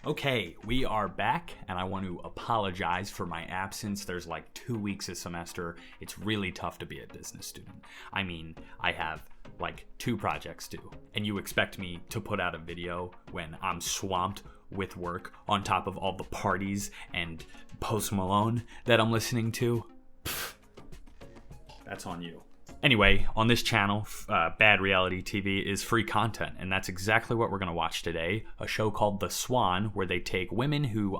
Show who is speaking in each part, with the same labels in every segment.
Speaker 1: Okay, we are back, and I want to apologize for my absence. There's like 2 weeks a semester. It's really tough to be a business student. I mean, I have like 2 projects due, and you expect me to put out a video when I'm swamped with work on top of all the parties and Post Malone that I'm listening to? Pfft, that's on you. Anyway, on this channel, Bad Reality TV is free content, and that's exactly what we're going to watch today. A show called The Swan, where they take women who,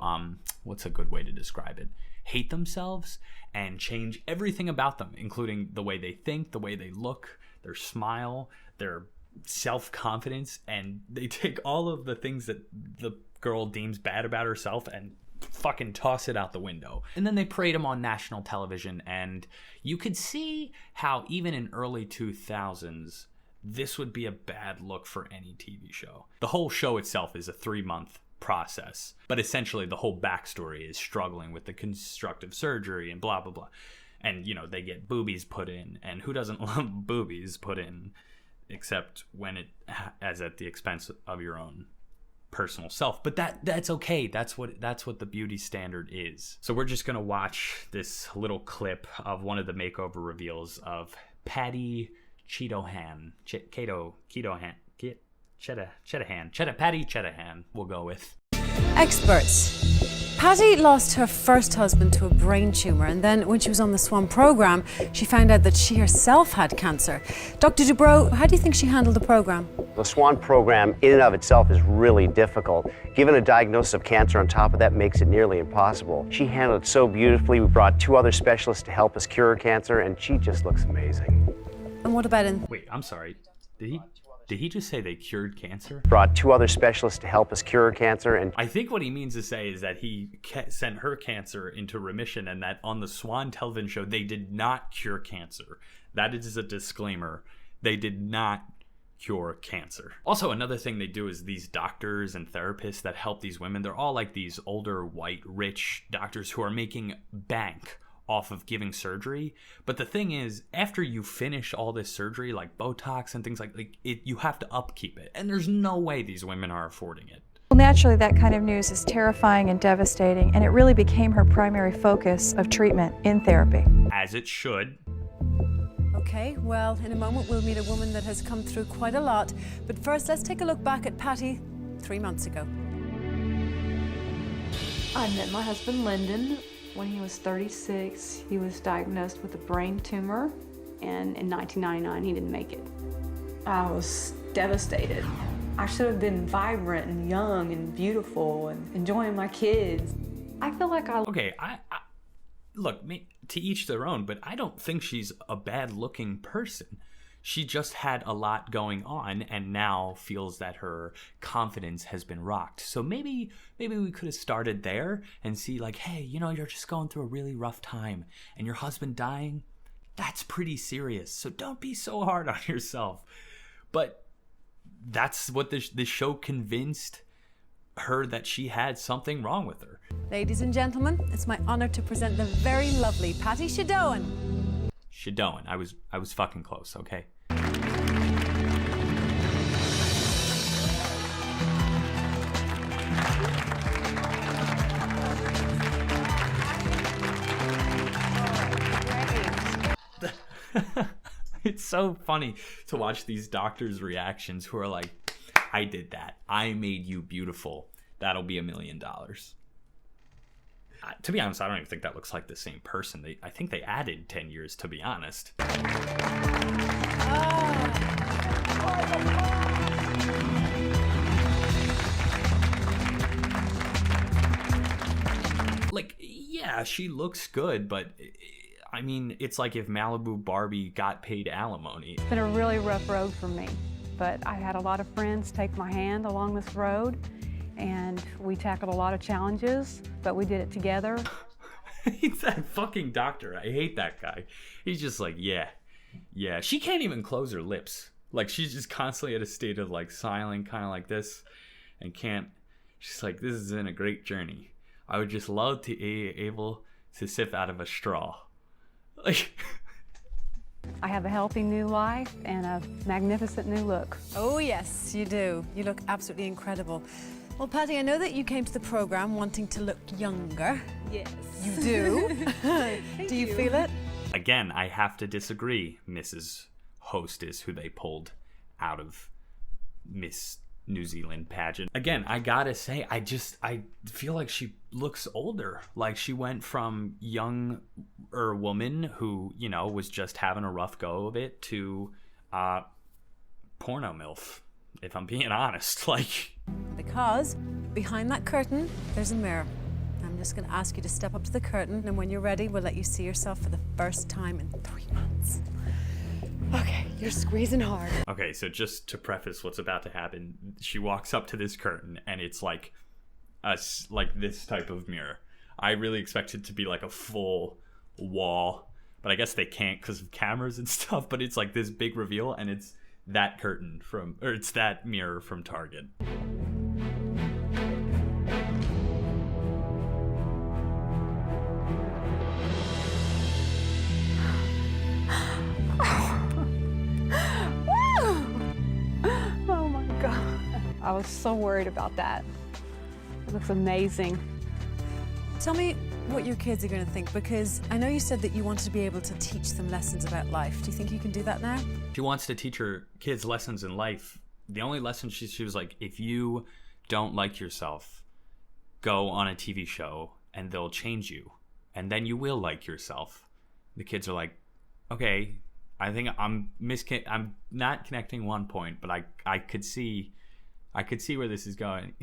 Speaker 1: what's a good way to describe it? Hate themselves and change everything about them, including the way they think, the way they look, their smile, their self-confidence, and they take all of the things that the girl deems bad about herself and fucking toss it out the window. And then they parade them on national television, and you could see how even in early 2000s this would be a bad look for any TV show. The whole show itself is a 3-month process, but essentially the whole backstory is struggling with the constructive surgery and blah blah blah. And you know, they get boobies put in, and who doesn't love boobies put in, except when it as at the expense of your own personal self. But that's okay. That's what the beauty standard is. So we're just gonna watch this little clip of one of the makeover reveals of Patty Cheetohan, Patty Cheetohan. We'll go with.
Speaker 2: Experts. Patty lost her first husband to a brain tumour, and then when she was on the Swan programme, she found out that she herself had cancer. Dr. Dubrow, how do you think she handled the programme?
Speaker 3: The Swan program in and of itself is really difficult. Given a diagnosis of cancer on top of that makes it nearly impossible. She handled it so beautifully. We brought 2 other specialists to help us cure her cancer, and she just looks amazing.
Speaker 2: And what about in...
Speaker 1: Wait, I'm sorry. Did he just say they cured cancer?
Speaker 3: Brought 2 other specialists to help us cure her cancer, and
Speaker 1: I think what he means to say is that he sent her cancer into remission, and that on the Swan television show they did not cure cancer. That is a disclaimer. They did not cure cancer. Also, another thing they do is these doctors and therapists that help these women, they're all like these older, white, rich doctors who are making bank off of giving surgery. But the thing is, after you finish all this surgery, like Botox and things like it, you have to upkeep it. And there's no way these women are affording it.
Speaker 4: Well, naturally, that kind of news is terrifying and devastating, and it really became her primary focus of treatment in therapy.
Speaker 1: As it should.
Speaker 2: Okay, well, in a moment we'll meet a woman that has come through quite a lot. But first, let's take a look back at Patty 3 months ago.
Speaker 5: I met my husband, Lyndon, when he was 36. He was diagnosed with a brain tumor, and in 1999 he didn't make it. I was devastated. I should have been vibrant and young and beautiful and enjoying my kids. I feel like
Speaker 1: Okay, I look, to each their own, but I don't think she's a bad-looking person. She just had a lot going on and now feels that her confidence has been rocked. So maybe we could have started there and see like, hey, you know, you're just going through a really rough time and your husband dying, that's pretty serious. So don't be so hard on yourself. But that's what this show convinced her, that she had something wrong with her.
Speaker 2: Ladies and gentlemen, it's my honor to present the very lovely Patty Cheetohan.
Speaker 1: Cheetohan. I was fucking close, okay? It's so funny to watch these doctors' reactions who are like, I did that. I made you beautiful. That'll be $1 million. To be honest, I don't even think that looks like the same person. I think they added 10 years, to be honest. Like, yeah, she looks good, but I mean, it's like if Malibu Barbie got paid alimony.
Speaker 6: It's been a really rough road for me, but I had a lot of friends take my hand along this road, and we tackled a lot of challenges, but we did it together.
Speaker 1: He's that fucking doctor. I hate that guy. He's just like, yeah. She can't even close her lips. Like, she's just constantly at a state of like smiling, kind of like this, and can't. She's like, this has been a great journey. I would just love to be able to sip out of a straw. Like,
Speaker 6: I have a healthy new life and a magnificent new look.
Speaker 2: Oh yes, you do. You look absolutely incredible. Well, Patty, I know that you came to the program wanting to look younger.
Speaker 5: Yes.
Speaker 2: You do? Do you feel it?
Speaker 1: Again, I have to disagree, Mrs. Hostess, who they pulled out of Miss New Zealand pageant. Again, I gotta say, I feel like she looks older. Like she went from younger woman who, you know, was just having a rough go of it to porno MILF, if I'm being honest. Like,
Speaker 2: Because behind that curtain, there's a mirror. I'm just going to ask you to step up to the curtain, and when you're ready, we'll let you see yourself for the first time in 3 months. Okay, you're squeezing hard.
Speaker 1: okay, so just to preface what's about to happen, she walks up to this curtain, and it's like this type of mirror. I really expect it to be like a full wall, but I guess they can't because of cameras and stuff. But it's like this big reveal, and it's that curtain it's that mirror from Target.
Speaker 6: Oh my God. I was so worried about that. It looks amazing.
Speaker 2: Tell me what your kids are going to think, because I know you said that you wanted to be able to teach them lessons about life. Do you think you can do that now?
Speaker 1: She wants to teach her kids lessons in life. The only lesson she was like, if you don't like yourself, go on a TV show and they'll change you, and then you will like yourself. The kids are like, okay, I think I'm not connecting one point, but I could see where this is going.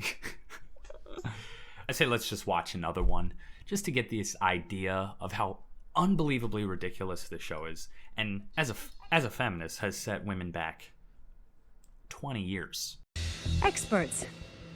Speaker 1: I say let's just watch another one just to get this idea of how unbelievably ridiculous this show is, and as a feminist has set women back 20 years.
Speaker 2: Experts.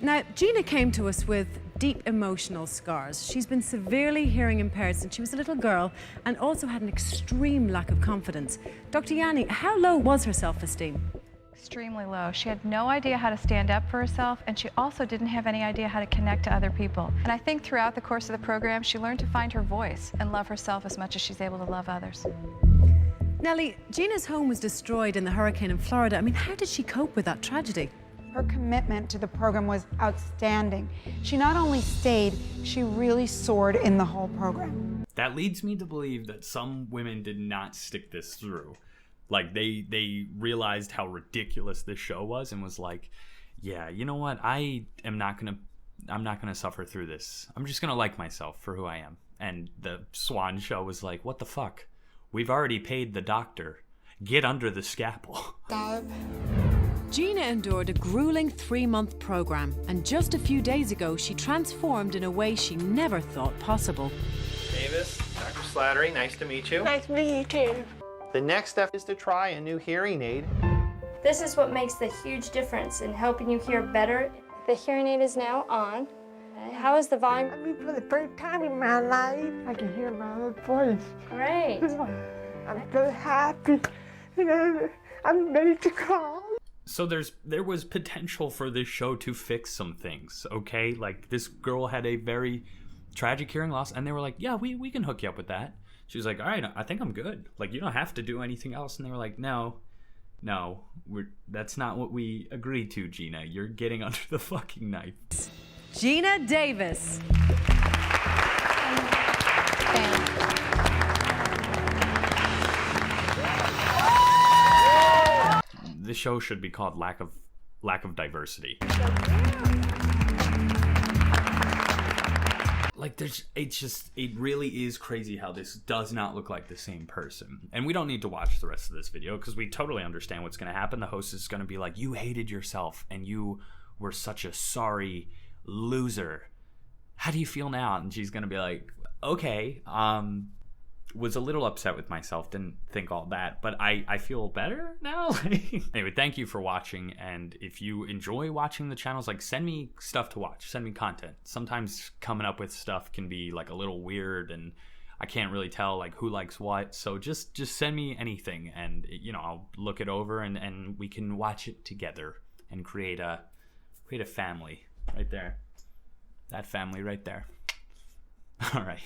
Speaker 2: Now, Gina came to us with deep emotional scars. She's been severely hearing impaired since she was a little girl and also had an extreme lack of confidence. Dr. Yanni, how low was her self-esteem?
Speaker 4: Extremely low. She had no idea how to stand up for herself, and she also didn't have any idea how to connect to other people. And I think throughout the course of the program, she learned to find her voice and love herself as much as she's able to love others.
Speaker 2: Nellie, Gina's home was destroyed in the hurricane in Florida. I mean, how did she cope with that tragedy?
Speaker 7: Her commitment to the program was outstanding. She not only stayed, she really soared in the whole program.
Speaker 1: That leads me to believe that some women did not stick this through. Like they realized how ridiculous this show was and was like, yeah, you know what? I'm not gonna suffer through this. I'm just gonna like myself for who I am. And the Swan show was like, what the fuck? We've already paid the doctor. Get under the scalpel.
Speaker 2: Gina endured a grueling 3-month program, and just a few days ago, she transformed in a way she never thought possible.
Speaker 8: Davis, Dr. Slattery, nice to meet you.
Speaker 9: Nice to meet you too.
Speaker 8: The next step is to try a new hearing aid.
Speaker 9: This is what makes the huge difference in helping you hear better. The hearing aid is now on. How is the volume?
Speaker 10: I mean, for the first time in my life, I can hear my own voice.
Speaker 9: Great.
Speaker 10: I'm so happy. You know, I'm ready to cry.
Speaker 1: So there was potential for this show to fix some things, okay? Like, this girl had a very tragic hearing loss, and they were like, yeah, we can hook you up with that. She was like, all right, I think I'm good. Like, you don't have to do anything else. And they were like, no, that's not what we agreed to, Gina. You're getting under the fucking knife.
Speaker 2: Gina Davis.
Speaker 1: This show should be called Lack of Diversity. Like, it really is crazy how this does not look like the same person. And we don't need to watch the rest of this video because we totally understand what's going to happen. The host is going to be like, you hated yourself and you were such a sorry loser. How do you feel now? And she's going to be like, okay, was a little upset with myself, didn't think all that, but I feel better now. Anyway, thank you for watching, and if you enjoy watching the channels, like, send me stuff to watch, send me content. Sometimes coming up with stuff can be like a little weird and I can't really tell like who likes what, so just send me anything and, you know, I'll look it over and we can watch it together and create a family right there. That family right there. All right.